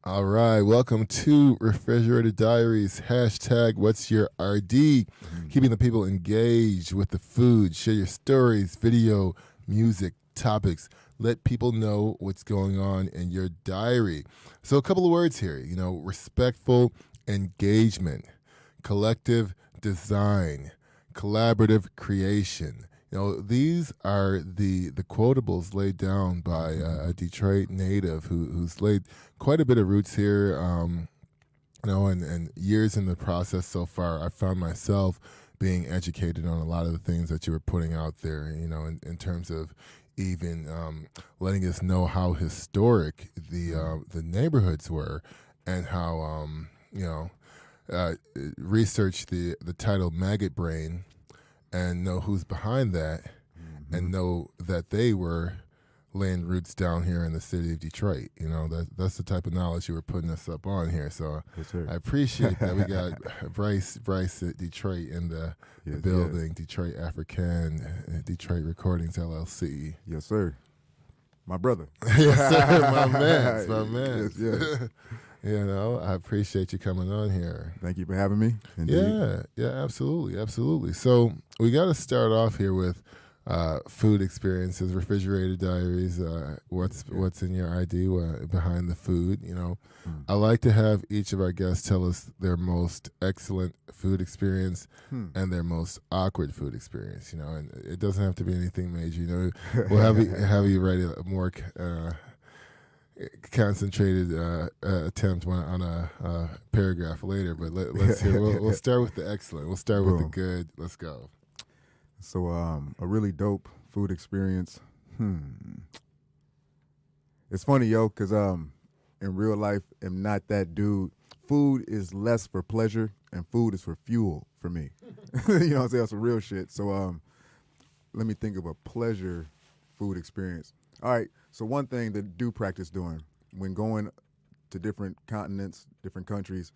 All right, welcome to Refrigerated Diaries. Hashtag What's Your RD? Keeping the people engaged with the food. Share your stories, video, music, topics. Let people know what's going on in your diary. So a couple of words here, respectful engagement, collective design, collaborative creation. These are the quotables laid down by a Detroit native who's laid quite a bit of roots here. And years in the process so far, I found myself being educated on a lot of the things that you were putting out there. In terms of even letting us know how historic the neighborhoods were, and how research the title "Maggot Brain" and know who's behind that, and know that they were laying roots down here in the city of Detroit. That's the type of knowledge you were putting us up on here. So yes, I appreciate that. We got Bryce at Detroit in the building. Yes. Detroit African, Detroit Recordings LLC. Yes, sir. My brother. Yes, sir. My man. Yes. I appreciate you coming on here. Thank you for having me. Indeed. Yeah, absolutely. So we got to start off here with food experiences, refrigerated diaries. What's in your ID behind the food? I like to have each of our guests tell us their most excellent food experience and their most awkward food experience. And it doesn't have to be anything major. We'll have you write a more concentrated attempt on a paragraph later, but let's hear. We'll start with the excellent. We'll start with the good. Let's go. So a really dope food experience. It's funny, because in real life, I'm not that dude. Food is less for pleasure, and food is for fuel for me. You know what I'm saying? That's some real shit. So let me think of a pleasure food experience. All right, so one thing that do practice doing when going to different continents, different countries,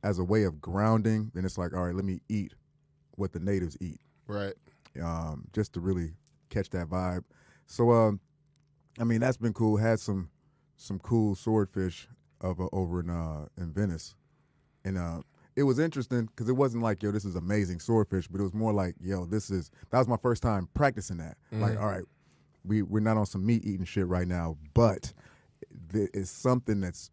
as a way of grounding, then it's like, all right, let me eat what the natives eat. Right. Just to really catch that vibe. So, that's been cool. Had some cool swordfish over in Venice. And it was interesting because it wasn't like, this is amazing swordfish, but it was more like, that was my first time practicing that. Like, all right, we're not on some meat eating shit right now, but it's something that's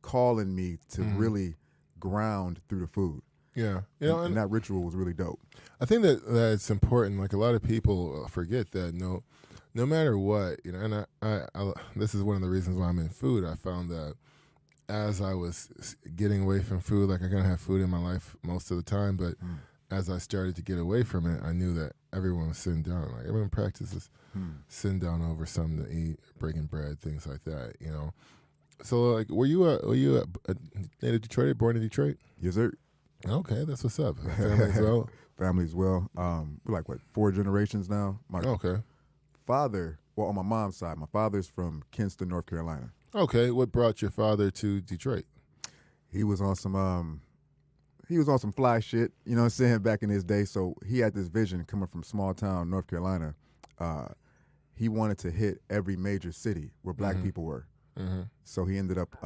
calling me to really ground through the food. Yeah, and that ritual was really dope. I think that it's important. Like, a lot of people forget that no matter what, and I this is one of the reasons why I'm in food. I found that as I was getting away from food, like, I'm gonna have food in my life most of the time, but as I started to get away from it, I knew that everyone was sitting down. Like, everyone practices sitting down over something to eat, breaking bread, things like that. So, like, were you a native Detroiter, born in Detroit? Yes, sir. Okay, that's what's up. Family as well? Family as well. We're like, 4 generations now? My father, on my mom's side, my father's from Kinston, North Carolina. Okay, what brought your father to Detroit? He was on some fly shit, you know what I'm saying, back in his day. So he had this vision coming from small town North Carolina. He wanted to hit every major city where black people were. So he ended up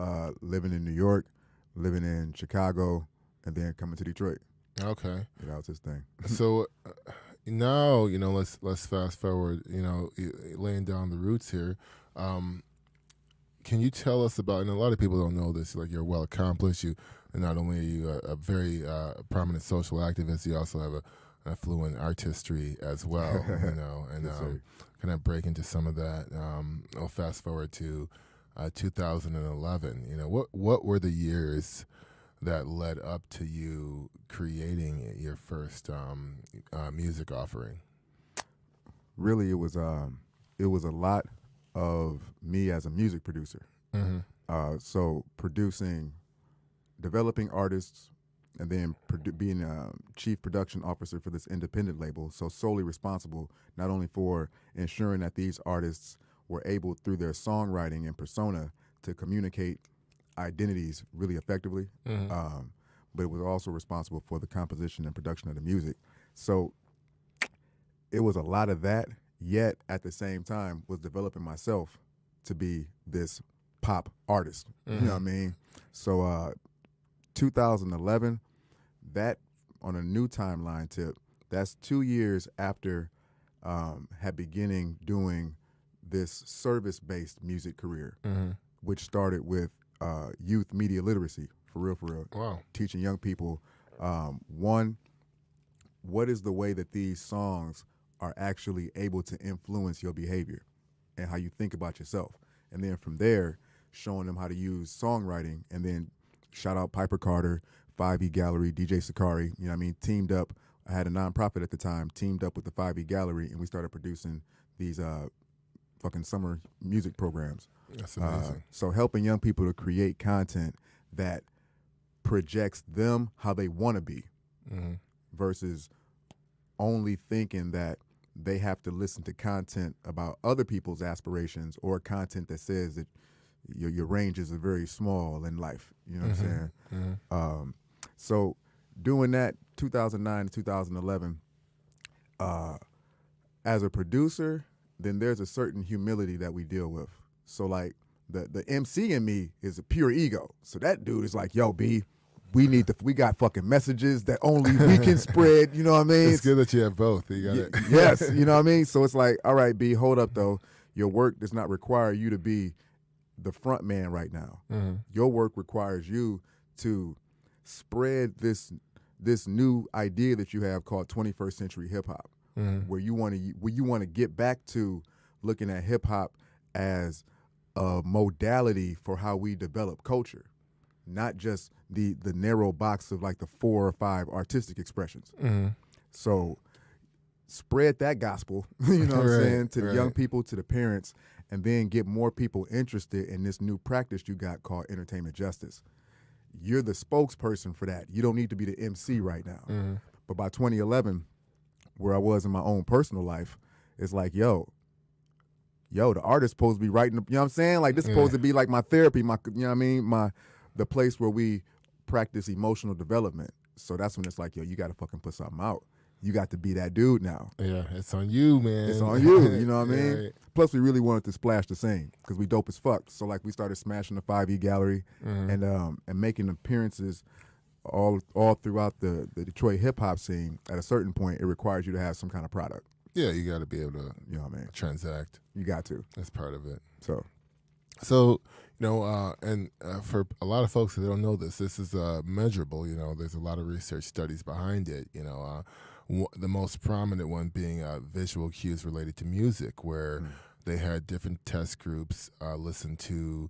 living in New York, living in Chicago, and then coming to Detroit. Okay, that was his thing. So now let's fast forward. Laying down the roots here. Can you tell us about? And a lot of people don't know this. Like, you're well accomplished. And not only are you a very prominent social activist, you also have an affluent artistry as well. And yes, kind of break into some of that. I'll fast forward to 2011. What were the years that led up to you creating your first music offering? Really, it was a lot of me as a music producer. So developing artists, and then being a chief production officer for this independent label, so solely responsible not only for ensuring that these artists were able, through their songwriting and persona, to communicate identities really effectively, but it was also responsible for the composition and production of the music. So it was a lot of that, yet at the same time was developing myself to be this pop artist. You know what I mean? So 2011, that on a new timeline tip, that's 2 years after had beginning doing this service-based music career, which started with youth media literacy, for real. Wow. Teaching young people, one, what is the way that these songs are actually able to influence your behavior and how you think about yourself. And then from there, showing them how to use songwriting. And then shout out Piper Carter, 5E Gallery, DJ Sakari, you know what I mean, teamed up. I had a nonprofit at the time, teamed up with the 5E Gallery, and we started producing these fucking summer music programs. That's amazing. So helping young people to create content that projects them how they want to be versus only thinking that they have to listen to content about other people's aspirations or content that says that your ranges are very small in life. You know what I'm saying? So doing that 2009 to 2011, as a producer, then there's a certain humility that we deal with. So like the MC in me is a pure ego. So that dude is like, yo, B, we got fucking messages that only we can spread, you know what I mean? It's good that you have both. You got it. Yes, you know what I mean? So it's like, all right, B, hold up though. Your work does not require you to be the front man right now. Your work requires you to spread this new idea that you have called 21st century hip hop, where you want to get back to looking at hip hop as a modality for how we develop culture, not just the narrow box of like the 4 or 5 artistic expressions. So spread that gospel, you know what I'm saying, to the young people, to the parents, and then get more people interested in this new practice you got called entertainment justice. You're the spokesperson for that. You don't need to be the MC right now. But by 2011, where I was in my own personal life, it's like, yo, the artist's supposed to be writing, you know what I'm saying? Like this is supposed to be like my therapy, you know what I mean? The place where we practice emotional development. So that's when it's like, yo, you got to fucking put something out. You got to be that dude now. Yeah, it's on you, man. It's on you, you know what I mean? Right. Plus, we really wanted to splash the scene because we dope as fuck. So, like, we started smashing the 5E Gallery and making appearances all throughout the Detroit hip-hop scene. At a certain point, it requires you to have some kind of product. Yeah, you got to be able to, you know what I mean? Transact. You got to. That's part of it. So you know, and for a lot of folks that don't know this is measurable. You know, there's a lot of research studies behind it. You know, the most prominent one being visual cues related to music, where they had different test groups listen to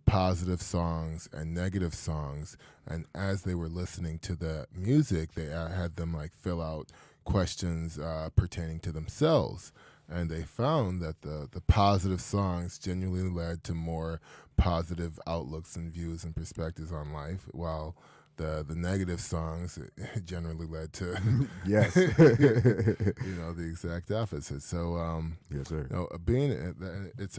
positive songs and negative songs, and as they were listening to the music, they had them like fill out questions pertaining to themselves. And they found that the positive songs genuinely led to more positive outlooks and views and perspectives on life, while the negative songs generally led to yes, you know, the exact opposite. So yes, sir. You know,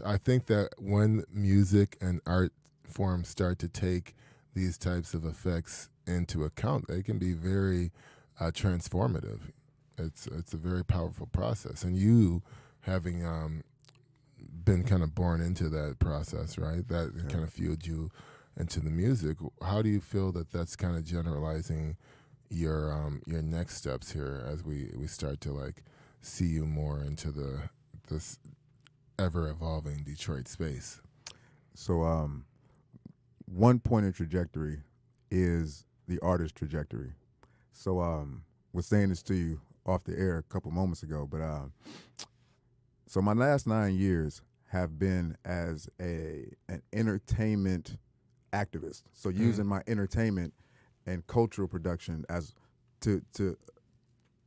I think that when music and art forms start to take these types of effects into account, they can be very transformative. It's a very powerful process, and you having been kind of born into that process, right? That kind of fueled you into the music. How do you feel that that's kind of generalizing your next steps here as we start to like see you more into this ever evolving Detroit space? So one point in trajectory is the artist trajectory. So was saying this to you off the air a couple moments ago, but so my last 9 years have been as an entertainment activist. So using my entertainment and cultural production as to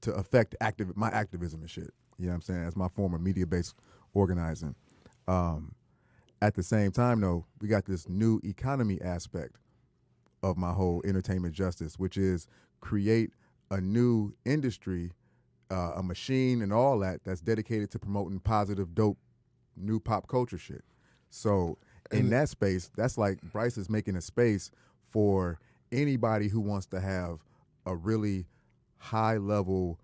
affect my activism and shit. You know what I'm saying? As my form of media-based organizing. At the same time, though, we got this new economy aspect of my whole entertainment justice, which is create a new industry, a machine and all that's dedicated to promoting positive, dope, new pop culture shit. So in that space, that's like Bryce is making a space for anybody who wants to have a really high level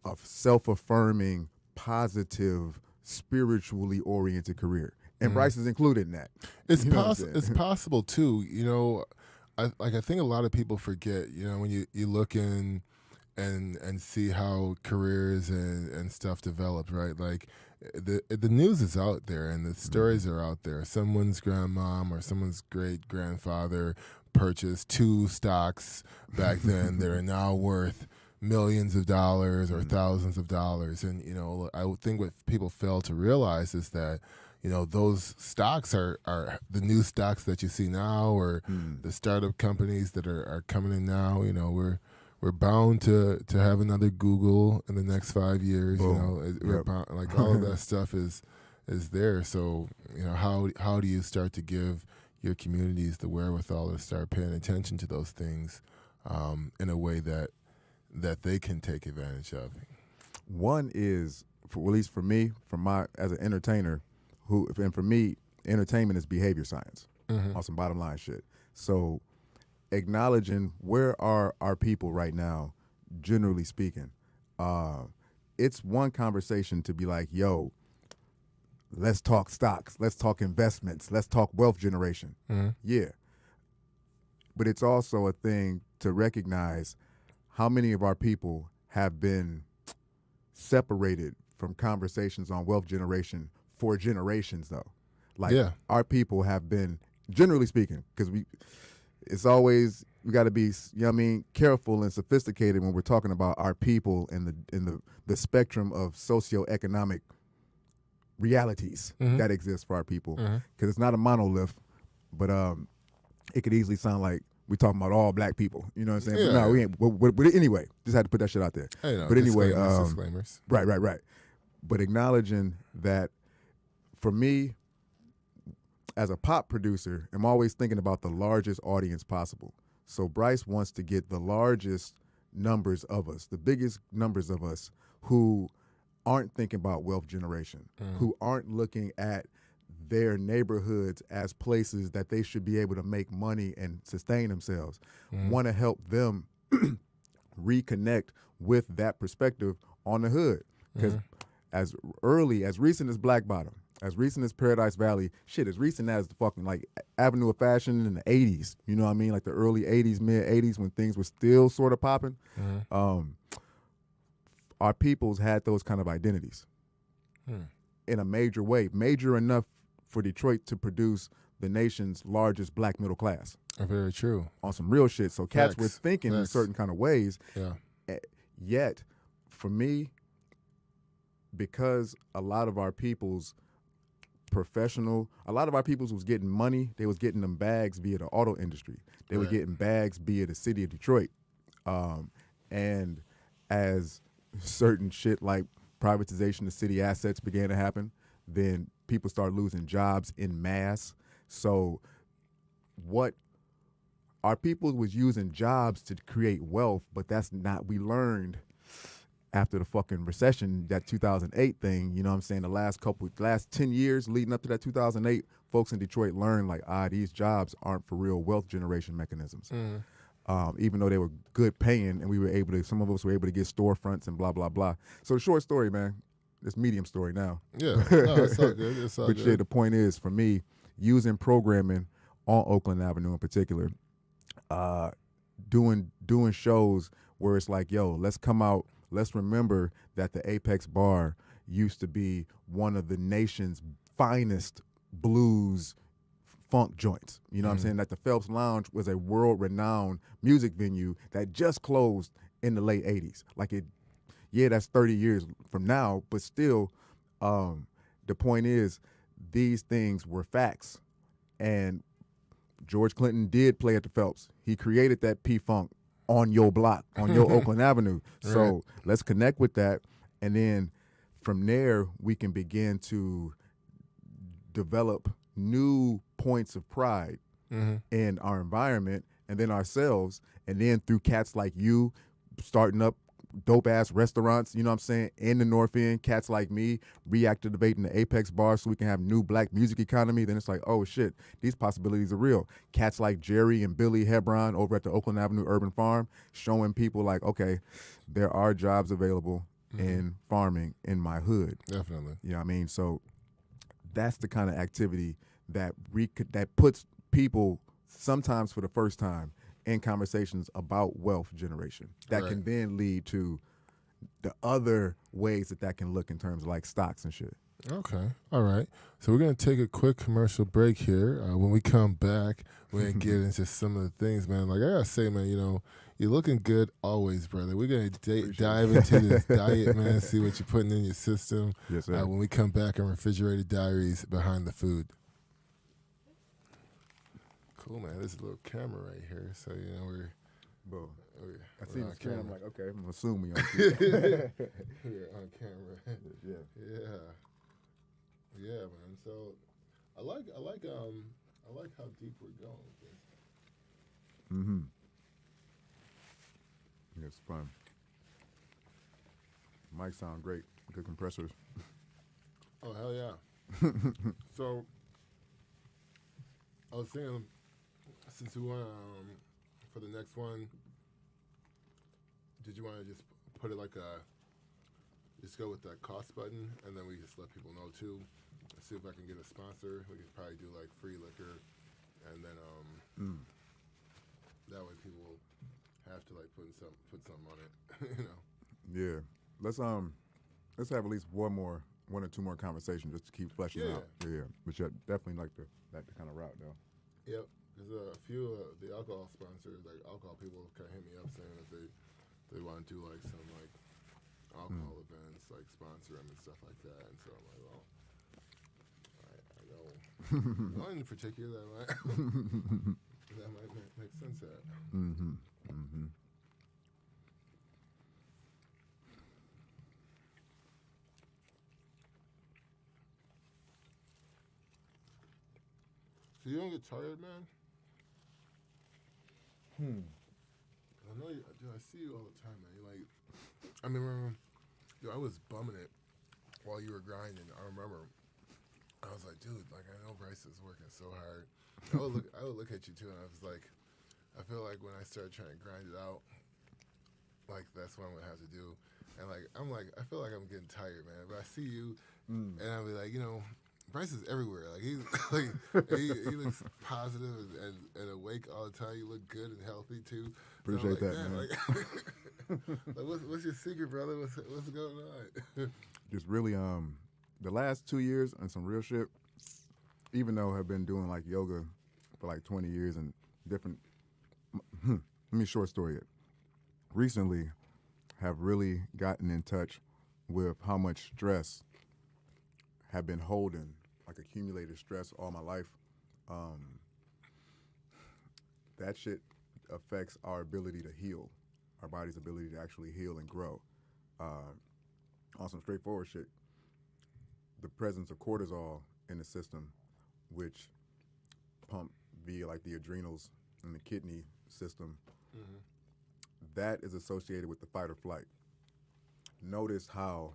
of self-affirming, positive, spiritually oriented career. And Bryce is included in that. It's You know what I'm saying? it's possible too. You know, I think a lot of people forget. You know, when you look in and see how careers and stuff develop, right? Like the news is out there and the stories are out there. Someone's grandmom or someone's great grandfather purchased 2 stocks back then that are now worth millions of dollars or thousands of dollars. And you know, I would think what people fail to realize is that, you know, those stocks are the new stocks that you see now, or the startup companies that are coming in now. You know, we're bound to have another Google in the next 5 years. Boom. You know, we're bound, like all of that stuff is there. So you know, how do you start to give your communities the wherewithal to start paying attention to those things in a way that they can take advantage of? One is, at least for me, as an entertainer, and for me, entertainment is behavior science on some bottom line shit. So acknowledging where are our people right now, generally speaking, it's one conversation to be like, yo, let's talk stocks, let's talk investments, let's talk wealth generation. Yeah. But it's also a thing to recognize how many of our people have been separated from conversations on wealth generation for generations, though. Like, our people have been, generally speaking, because it's always, we got to be, you know what I mean, careful and sophisticated when we're talking about our people and the spectrum of socioeconomic realities that exist for our people. Because it's not a monolith, but it could easily sound like we're talking about all black people. You know what I'm saying? Yeah. No, we ain't. But anyway, just had to put that shit out there. Hey, no, but anyway, disclaimers. Right. But acknowledging that, for me, as a pop producer, I'm always thinking about the largest audience possible. So Bryce wants to get the largest numbers of us, the biggest numbers of us who aren't thinking about wealth generation, who aren't looking at their neighborhoods as places that they should be able to make money and sustain themselves. Want to help them reconnect with that perspective on the hood. Because as recent as Black Bottom, as recent as Paradise Valley, shit, as recent as the fucking like Avenue of Fashion in the 80s, you know what I mean? Like the early 80s, mid 80s, when things were still sort of popping. Our peoples had those kind of identities in a major way, major enough for Detroit to produce the nation's largest black middle class. Very true. On some real shit. So cats were thinking in Facts. certain kind of ways. Yeah. Yet, for me, because a lot of our people's was getting money, they was getting them bags via the auto industry. They were getting bags via the city of Detroit. And as certain shit like privatization of city assets began to happen, then people started losing jobs in mass. So what our people was using jobs to create wealth, but that's not, we learned after the fucking recession, that 2008 thing, you know what I'm saying, the last 10 years leading up to that 2008, folks in Detroit learned like, these jobs aren't for real wealth generation mechanisms. Even though they were good paying and some of us were able to get storefronts and blah, blah, blah. So the short story, man, it's medium story now. Yeah, no, it's all good. It's all but good. Yeah, the point is, for me, using programming on Oakland Avenue in particular, doing shows where it's like, yo, let's come out, let's remember that the Apex Bar used to be one of the nation's finest blues funk joints. You know what I'm saying? That the Phelps Lounge was a world-renowned music venue that just closed in the late 80s. That's 30 years from now, but still, the point is, these things were facts. And George Clinton did play at the Phelps. He created that P-Funk on your block, on your Oakland Avenue. So let's connect with that. And then from there, we can begin to develop new points of pride in our environment and then ourselves. And then through cats like you starting up dope-ass restaurants, you know what I'm saying, in the North End, cats like me reactivating the Apex Bar so we can have new black music economy, then it's like, oh shit, these possibilities are real. Cats like Jerry and Billy Hebron over at the Oakland Avenue Urban Farm showing people like, okay, there are jobs available in farming in my hood. Definitely. You know what I mean? So that's the kind of activity that that puts people sometimes for the first time in conversations about wealth generation that Right. can then lead to the other ways that can look in terms of like stocks and shit. Okay. All right. So we're going to take a quick commercial break here. When we come back, we're going to get into some of the things, man. Like I got to say, man, you're looking good always, brother. We're going to dive into this diet, man, see what you're putting in your system. Yes, sir. When we come back on Refrigerated Diaries Behind the Food. Cool, man. There's a little camera right here. So, we're I see on the screen. I'm camera. like, okay, I'm assuming on We're on camera. Yeah. Yeah, man. So I like how deep we're going with this. Mm-hmm. Yeah, it's fun. Mics sound great. Good compressors. Oh hell yeah. So I was thinking, since we want for the next one, did you want to just put it like just go with that cost button, and then we just let people know too. See if I can get a sponsor. We could probably do like free liquor, and then that way people will have to like put something on it, Yeah. Let's have at least one or two more conversations just to keep fleshing out. Yeah. But yeah, definitely like the kind of route though. Yep. There's a few the alcohol sponsors, like alcohol people, kind of hit me up saying that they want to do like some like alcohol events, like sponsor them and stuff like that. And so I'm like, well, I know one in particular that might make sense at. Mm-hmm. Mm-hmm. So you don't get tired, man? I know you. Dude, I see you all the time, man. You're like, I remember, dude, I was bumming it while you were grinding. I remember. I was like, dude, like I know Bryce is working so hard. I would look at you too, and I was like, I feel like when I started trying to grind it out, like that's what I'm gonna have to do. And like I feel like I'm getting tired, man. But I see you, and I'll be like, Bryce is everywhere. Like he's like he looks positive and awake all the time. You look good and healthy too. Appreciate so that, man. Like, like what's your secret, brother? What's going on? Just really the last 2 years and some real shit. Even though I've been doing like yoga for like 20 years and different. Let me short story it. Recently, have really gotten in touch with how much stress have been holding, like accumulated stress all my life. That shit affects our ability to heal, our body's ability to actually heal and grow. On some straightforward shit, the presence of cortisol in the system, which pump via like the adrenals and the kidney system, that is associated with the fight or flight. Notice how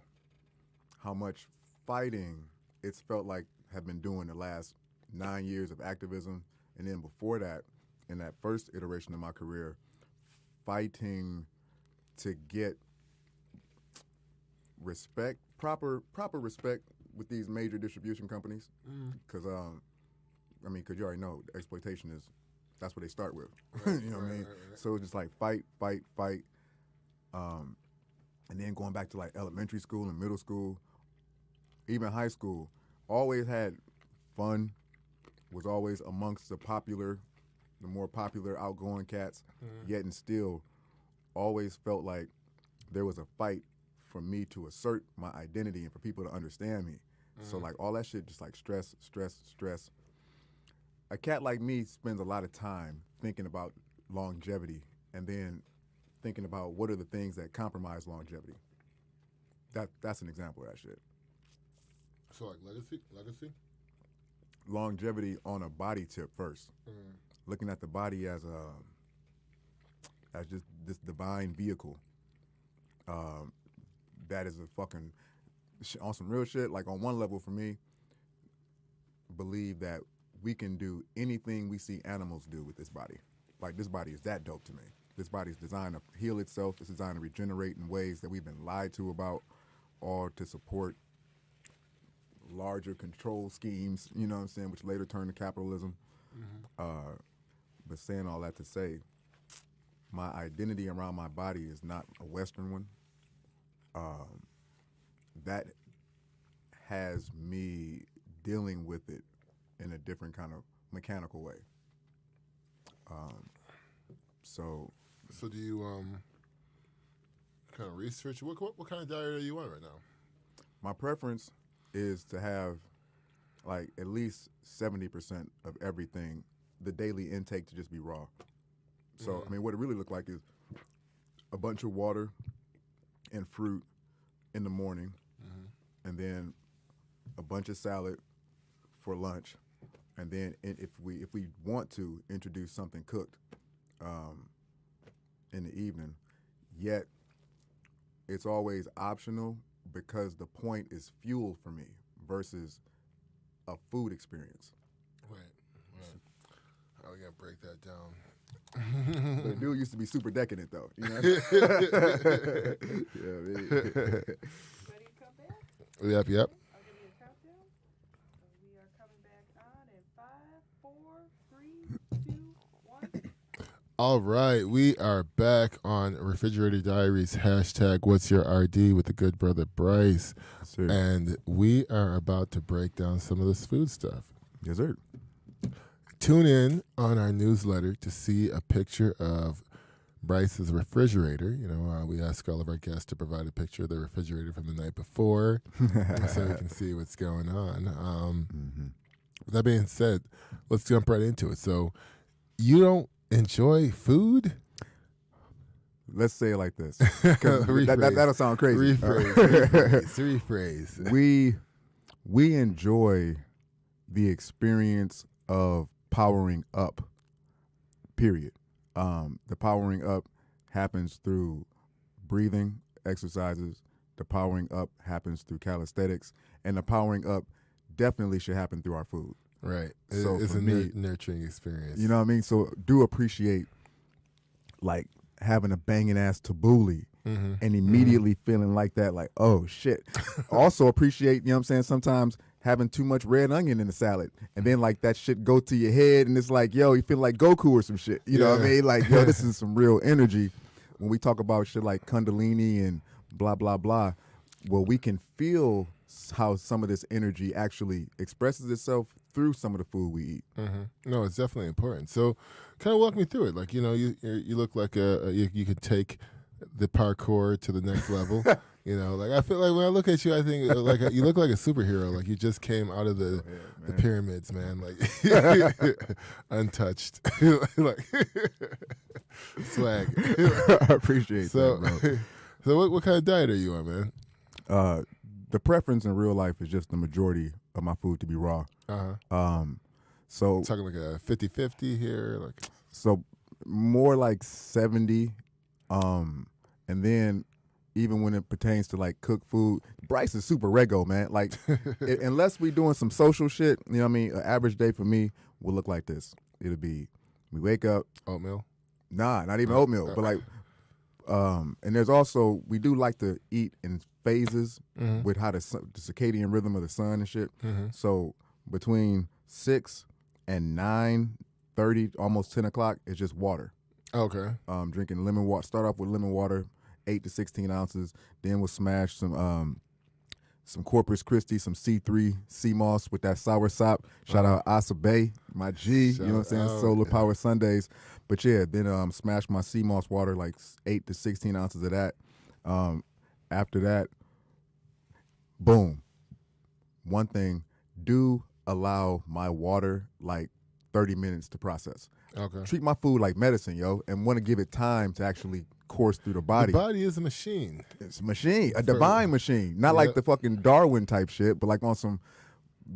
much fighting it's felt like have been doing the last 9 years of activism, and then before that, in that first iteration of my career, fighting to get respect, proper respect with these major distribution companies, because because you already know exploitation is that's what they start with. Right, you know what I mean? Right. So it's just like fight, and then going back to like elementary school and middle school, even high school, always had fun. Was always amongst the more popular outgoing cats. Yet and still, always felt like there was a fight for me to assert my identity and for people to understand me. So like all that shit, just like stress. A cat like me spends a lot of time thinking about longevity and then thinking about what are the things that compromise longevity. That's an example of that shit. So like legacy. Longevity on a body tip first. Looking at the body as just this divine vehicle. That is a fucking on some real shit. Like on one level for me, believe that we can do anything we see animals do with this body. Like this body is that dope to me. This body is designed to heal itself. It's designed to regenerate in ways that we've been lied to about, or to support larger control schemes, you know what I'm saying, which later turned to capitalism. But saying all that to say, my identity around my body is not a Western one. That has me dealing with it in a different kind of mechanical way. So do you kind of research what kind of diet are you on right now? my preference is to have like at least 70% of everything, the daily intake to just be raw. So I mean, what it really looked like is a bunch of water and fruit in the morning, and then a bunch of salad for lunch, and then if we want to introduce something cooked in the evening. Yet it's always optional because the point is fuel for me versus a food experience. Right. How are we gonna break that down? The dude used to be super decadent though. You know? Yeah, Ready to come back? Yep. I'll give you a countdown. We are coming back on in 5, 4, 3, 2, 1. All right, we are back on Refrigerator Diaries # What's Your RD with the good brother Bryce, Sir. and we are about to break down some of this food stuff. Yes, sir. Tune in on our newsletter to see a picture of Bryce's refrigerator. You know, we ask all of our guests to provide a picture of their refrigerator from the night before so we can see what's going on. With that being said, let's jump right into it. So, you don't enjoy food? Let's say it like this. That'll sound crazy. Rephrase. We enjoy the experience of powering up, period. The powering up happens through breathing exercises. The powering up happens through calisthenics. And the powering up definitely should happen through our food. Right. So It's for a me, nurturing experience. you know what I mean? So do appreciate, like, having a banging ass tabbouleh and immediately feeling like that, like, oh, shit. Also appreciate, you know what I'm saying, sometimes having too much red onion in the salad, and then like that shit go to your head, and it's like, yo, you feel like Goku or some shit. You know what I mean? Like, yo, this is some real energy. When we talk about shit like Kundalini and blah blah blah, well, we can feel how some of this energy actually expresses itself through some of the food we eat. No, it's definitely important. So, kind of walk me through it. Like, you know, you look like you could take the parkour to the next level. You know, like I feel like when I look at you, I think like you look like a superhero. Like you just came out of the pyramids, man. Like untouched, like swag. I appreciate that, bro. So what kind of diet are you on, man? The preference in real life is just the majority of my food to be raw. So Talking like a 50-50 here, like so more like 70, and then even when it pertains to like cooked food, Bryce is super rego, man. Like unless we doing some social shit, you know what I mean? An average day for me will look like this. It'll be, we wake up. oatmeal. Nah, not even oatmeal, but like, and there's also, we do like to eat in phases with how the circadian rhythm of the sun and shit. So between 6 and 9:30, almost 10 o'clock, it's just water. Okay. Drinking lemon water. Start off with lemon water, 8 to 16 ounces. Then we'll smash some Corpus Christi, some C3 sea moss with that sour sop. Shout out Asa Bay, my G. You know what I'm saying? Solar Power Sundays. But yeah, then smash my sea moss water, like 8 to 16 ounces of that. After that, boom. One thing, do allow my water like 30 minutes to process. Okay. Treat my food like medicine, yo, and want to give it time to actually course through the body. The body is a machine. It's a machine, a divine machine. Not like the fucking Darwin type shit, but like on some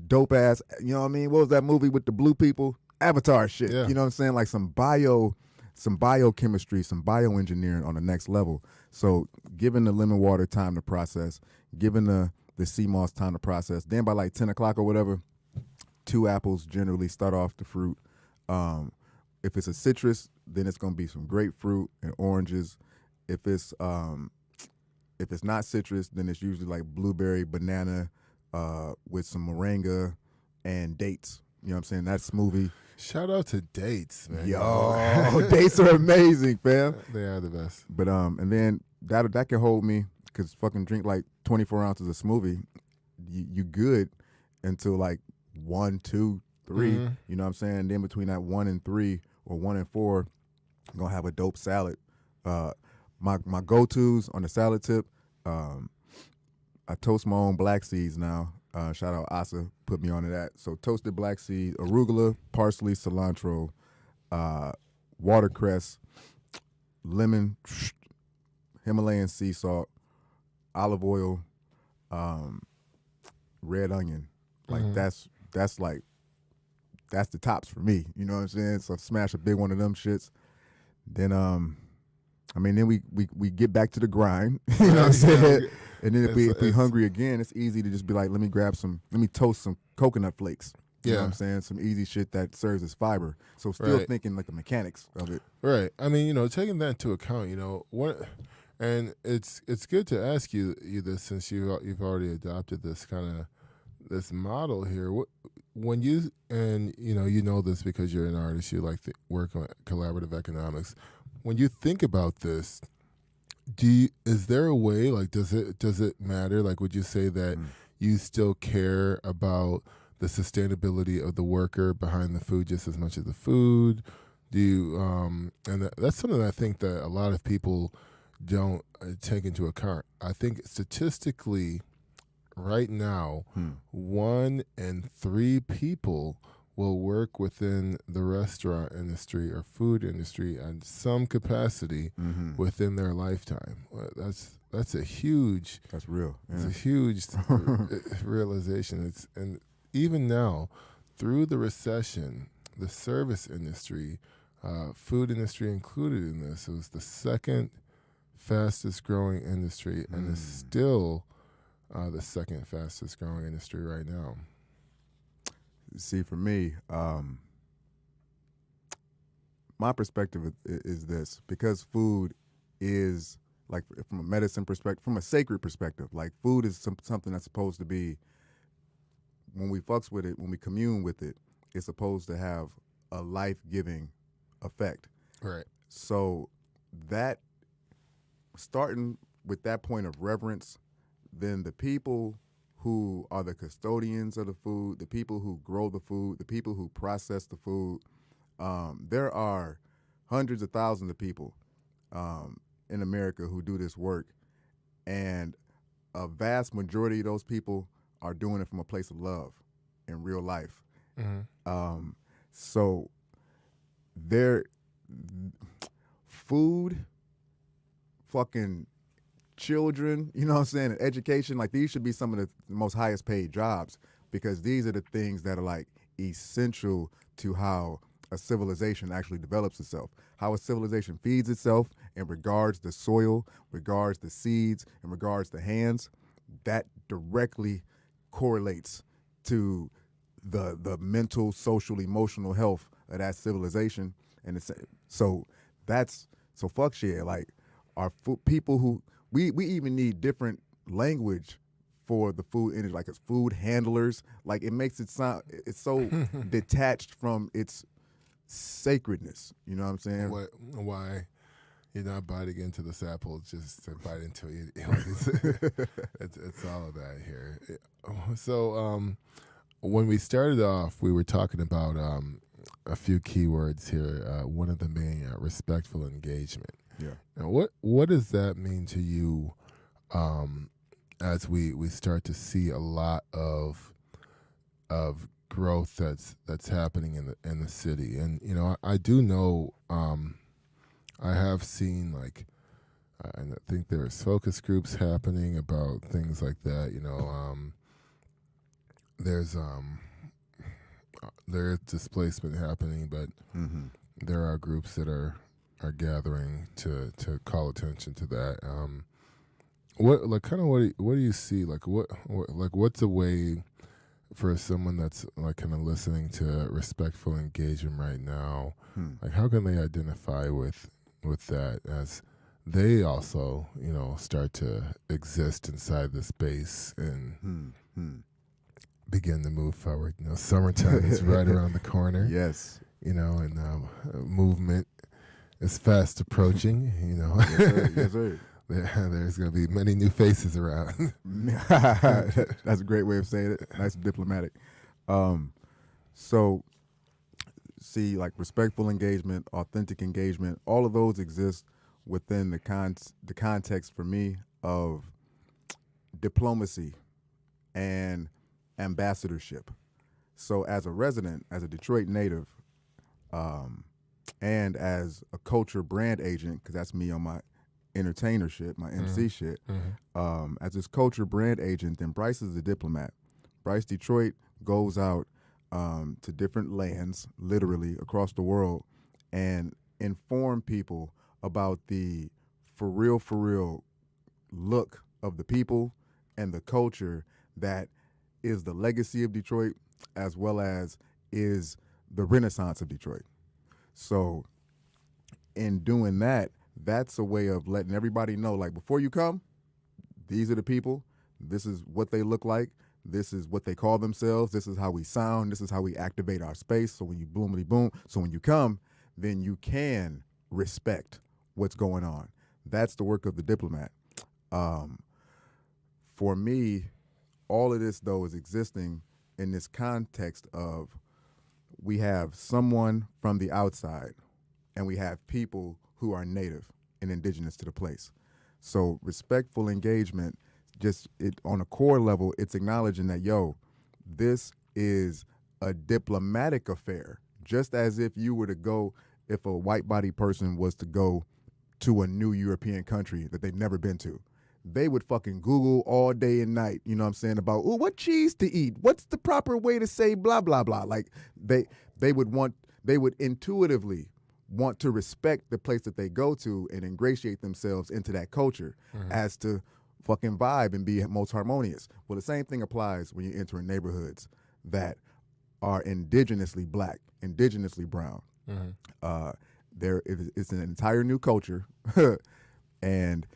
dope ass, you know what I mean? What was that movie with the blue people? Avatar shit. Yeah. You know what I'm saying? Like some biochemistry, some bioengineering on the next level. So giving the lemon water time to process, giving the sea moss time to process. Then by like 10 o'clock or whatever, 2 apples generally start off the fruit. If it's a citrus, then it's gonna be some grapefruit and oranges. If it's not citrus, then it's usually like blueberry, banana, with some moringa and dates. You know what I'm saying? That smoothie. Shout out to Dates, man. Yo, dates are amazing, fam. They are the best. But and then that can hold me because fucking drink like 24 ounces of smoothie. You good until like 1, 2, 3. Mhm. You know what I'm saying? And then between that 1 and 3 or 1 and 4, I'm gonna have a dope salad. My go-tos on the salad tip. I toast my own black seeds now. Shout out Asa, put me onto that. So toasted black seed, arugula, parsley, cilantro, watercress, lemon, Himalayan sea salt, olive oil, red onion. Like that's the tops for me. You know what I'm saying? So smash a big one of them shits. Then then we get back to the grind. You know what I'm saying? And then if we hungry again, it's easy to just be like, let me toast some coconut flakes. You know what I'm saying? Some easy shit that serves as fiber. So still thinking like the mechanics of it. Right. I mean, taking that into account, and it's good to ask you this since you've already adopted this kind of this model here. When you know this because you're an artist, you like to work on collaborative economics. When you think about this, is there a way, like, does it matter? Like, would you say that you still care about the sustainability of the worker behind the food just as much as the food? Do you, and that's something that I think that a lot of people don't take into account. I think statistically, right now, 1 in 3 people will work within the restaurant industry or food industry in some capacity within their lifetime. That's a huge. That's real. Yeah. It's a huge realization. And even now, through the recession, the service industry, food industry included in this, it was the second fastest growing industry and is still the second fastest growing industry right now. See, for me, my perspective is this, because food is, like, from a medicine perspective, from a sacred perspective, like, food is something that's supposed to be, when we fucks with it, when we commune with it, it's supposed to have a life-giving effect. Right. So that, starting with that point of reverence, then the people who are the custodians of the food, the people who grow the food, the people who process the food. There are hundreds of thousands of people in America who do this work, and a vast majority of those people are doing it from a place of love in real life. So food, fucking children, you know what I'm saying, and education, like, these should be some of the most highest paid jobs, because these are the things that are, like, essential to how a civilization actually develops itself, how a civilization feeds itself and regards the soil, regards the seeds, and regards the hands. That directly correlates to the mental, social, emotional health of that civilization. And so fuck shit, like, our people who we even need different language for the food industry, like, it's food handlers. Like, it makes it sound, it's so detached from its sacredness. You know what I'm saying? Why you're not biting into this apple just to bite into it? It's all of that here. So when we started off, we were talking about a few keywords here. One of them being respectful engagement. Yeah. Now, what does that mean to you as we start to see a lot of growth that's happening in the city? And I do know, I have seen, like, I think there's focus groups happening about things like that. There's displacement happening, but there are groups that are gathering to call attention to that. What do you see? Like, what's a way for someone that's, like, kind of listening to respectful engagement right now? Like, how can they identify with that as they also start to exist inside the space? And begin to move forward. Summertime is right around the corner. Yes. And movement is fast approaching. Yes, sir. Yes, sir. There's going to be many new faces around. That's a great way of saying it. Nice and diplomatic. So, see, like respectful engagement, authentic engagement, all of those exist within the context for me of diplomacy and ambassadorship. So, as a resident, as a Detroit native, and as a culture brand agent, because that's me on my entertainer shit, my MC shit, as this culture brand agent, then Bryce is a diplomat. Bryce Detroit goes out to different lands, literally across the world, and inform people about the for real look of the people and the culture that is the legacy of Detroit, as well as is the renaissance of Detroit. So in doing that, that's a way of letting everybody know, like, before you come, these are the people, this is what they look like, this is what they call themselves, this is how we sound, this is how we activate our space. So when you boomity boom, so when you come, then you can respect what's going on. That's the work of the diplomat. For me, all of this, though, is existing in this context of we have someone from the outside and we have people who are native and indigenous to the place. So respectful engagement, just it on a core level, it's acknowledging that, this is a diplomatic affair, just as if you were to go, if a white body person was to go to a new European country that they've never been to. They would fucking Google all day and night, you know what I'm saying, about, what cheese to eat? What's the proper way to say blah, blah, blah? Like, they would intuitively want to respect the place that they go to and ingratiate themselves into that culture as to fucking vibe and be most harmonious. Well, the same thing applies when you enter neighborhoods that are indigenously black, indigenously brown. It's an entire new culture, and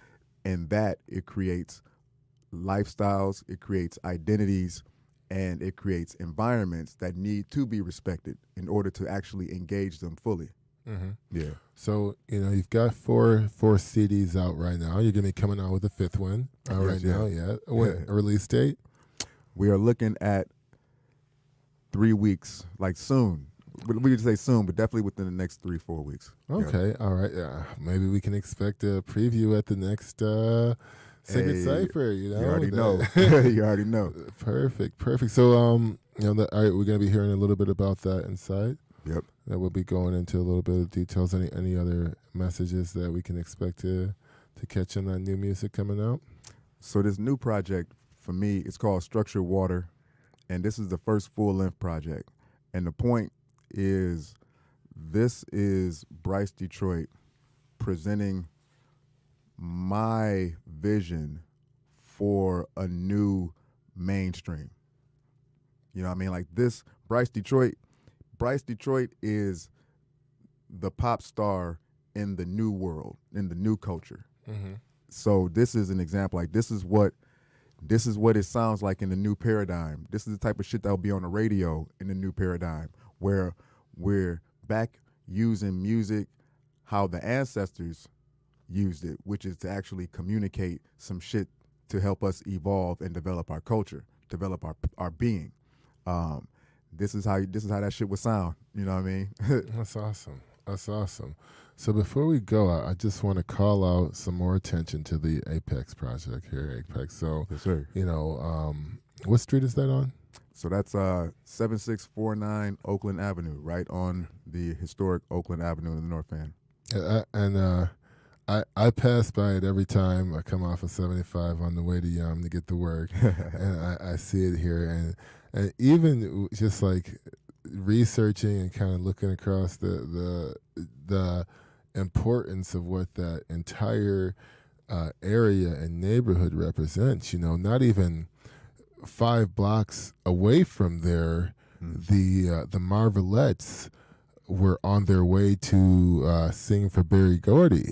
that it creates lifestyles, it creates identities, and it creates environments that need to be respected in order to actually engage them fully. Yeah. So, you've got four CDs out right now. You're going to be coming out with a fifth one right now. Yeah. What, a release date? We are looking at 3 weeks, like soon. We could say soon, but definitely within the next 3-4 weeks. Okay. All right. Maybe we can expect a preview at the next Secret Cypher. You already know. You already know. Perfect. So, all right, we're going to be hearing a little bit about that inside. Yep. That we'll be going into a little bit of details. Any other messages that we can expect to catch on that new music coming out? So this new project for me, it's called Structured Water, and this is the first full-length project. And the point is, this is Bryce Detroit presenting my vision for a new mainstream. You know what I mean? Like this, Bryce Detroit is the pop star in the new world, in the new culture. So this is an example. Like this is what it sounds like in the new paradigm. This is the type of shit that will be on the radio in the new paradigm, where we're back using music how the ancestors used it, which is to actually communicate some shit to help us evolve and develop our culture, develop our being. This is how that shit would sound. You know what I mean? That's awesome. So before we go, I just want to call out some more attention to the Apex project here, Apex. So, yes, sir. What street is that on? So that's 7649 Oakland Avenue, right on the historic Oakland Avenue in the North End. I pass by it every time I come off of 75 on the way to get to work, and I see it here, and even just like researching and kind of looking across the importance of what that entire area and neighborhood represents. Not even 5 blocks away from there, the Marvelettes were on their way to sing for Berry Gordy.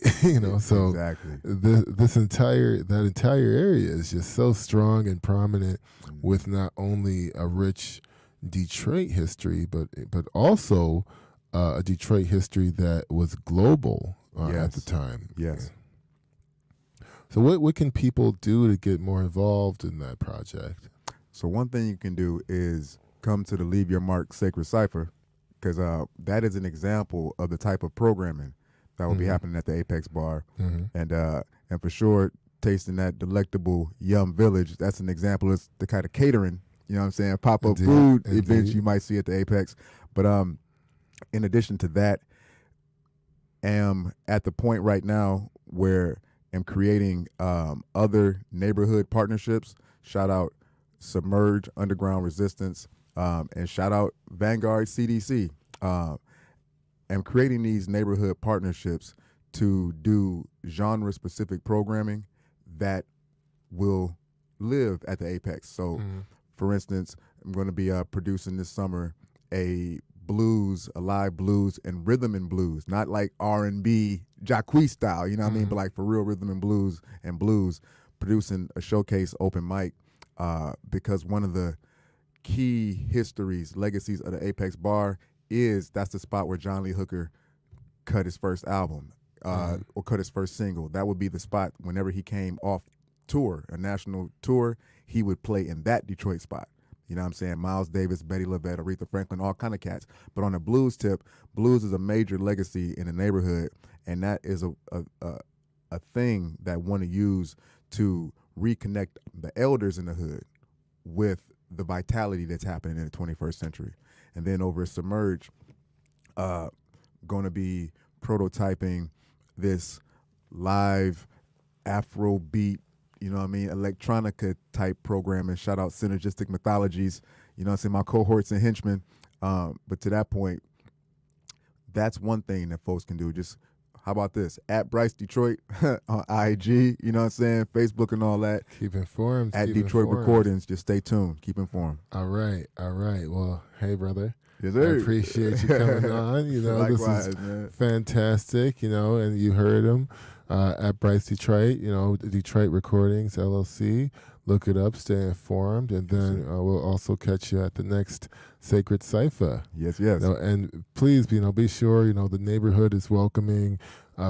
So Exactly. that entire area is just so strong and prominent, with not only a rich Detroit history, but also a Detroit history that was global at the time. Yes. So what can people do to get more involved in that project? So one thing you can do is come to the Leave Your Mark Sacred Cipher, because that is an example of the type of programming that will be happening at the Apex Bar. And for sure, tasting that delectable Yum Village, that's an example of the kind of catering, pop-up food events you might see at the Apex. But in addition to that, am at the point right now where I'm creating other neighborhood partnerships. Shout out Submerge, Underground Resistance, and shout out Vanguard CDC. I'm creating these neighborhood partnerships to do genre-specific programming that will live at the Apex. So, for instance, I'm going to be producing this summer a live blues and rhythm and blues, not like R&B, Jacquees style, what I mean? But like for real rhythm and blues, producing a showcase open mic, because one of the key legacies of the Apex Bar is that's the spot where John Lee Hooker cut his first album, or cut his first single. That would be the spot whenever he came off tour, a national tour, he would play in that Detroit spot. You know what I'm saying? Miles Davis, Betty LaVette, Aretha Franklin, all kind of cats. But on the blues tip, blues is a major legacy in the neighborhood, and that is a thing that want to use to reconnect the elders in the hood with the vitality that's happening in the 21st century. And then over at Submerge, going to be prototyping this live Afro beat, electronica type program, and shout out Synergistic Mythologies, my cohorts and henchmen. But to that point, that's one thing that folks can do. Just, how about this? At Bryce Detroit on IG, Facebook and all that. Keep informed. At Detroit Recordings, just stay tuned. Keep informed. All right. Well, hey, brother. Yes, sir. I appreciate you coming on. Likewise, this is man. fantastic, and you heard him at Bryce Detroit, Detroit Recordings, LLC. Look it up, stay informed, and then we'll also catch you at the next Sacred Cipher. Yes. And please, be sure, the neighborhood is welcoming.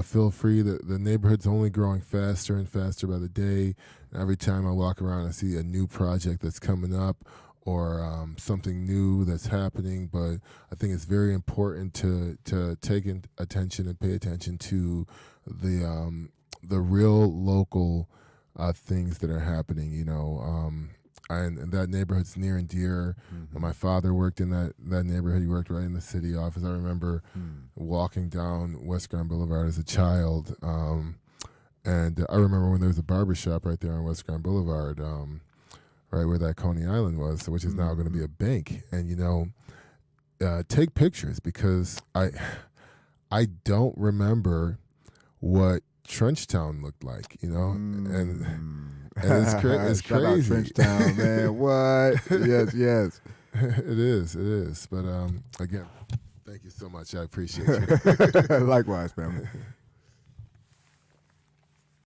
Feel free. The neighborhood's only growing faster and faster by the day. Every time I walk around, I see a new project that's coming up, or something new that's happening. But I think it's very important to take attention and pay attention to the real local things that are happening. And that neighborhood's near and dear. My father worked in that neighborhood. He worked right in the city office. I remember walking down West Grand Boulevard as a child, and I remember when there was a barbershop right there on West Grand Boulevard, right where that Coney Island was, which is now going to be a bank. And take pictures, because I don't remember what Trenchtown looked like, and it's crazy. Shout out Trenchtown, man. What? Yes. It is. But again, thank you so much. I appreciate you. Likewise, family.